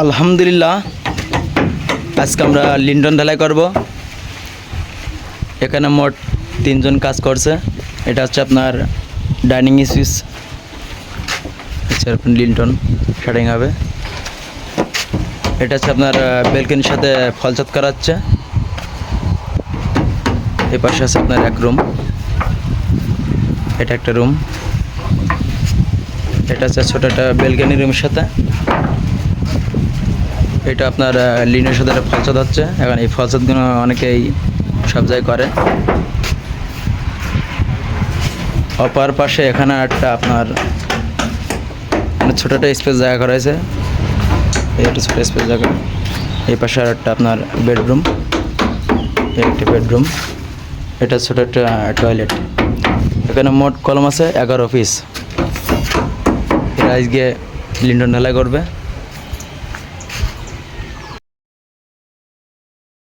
আলহামদুলিল্লাহ, আজকে আমরা লিন্টন ঢালাই করব। এখানে মোট 3 জন কাজ করছে। এটা হচ্ছে আপনার ডাইনিং সুইচ, লিন্টন শাটিং হবে। এটা হচ্ছে আপনার বেলকনির সাথে ফলছাদ করা হচ্ছে। এই পাশে আছে আপনার এক রুম, এটা একটা রুম। এটা হচ্ছে ছোটো একটা বেলকনি রুমের সাথে। এটা আপনার লিনের সাথে একটা ফলছাদ হচ্ছে। এখন এই ফলছাদগুলো অনেকেই সব জায়গায় করে। অপর পাশে এখানে একটা আপনার ছোটো একটা স্পেস জায়গা করা হয়েছে। এই একটা ছোটো স্পেস জায়গা। এই পাশে আর একটা আপনার বেডরুম, এই একটা বেডরুম। এটা ছোটো একটা টয়লেট। এখানে মোট কলম আছে 11 পিস। এরা আজকে লিন্টন ঢালাই করবে।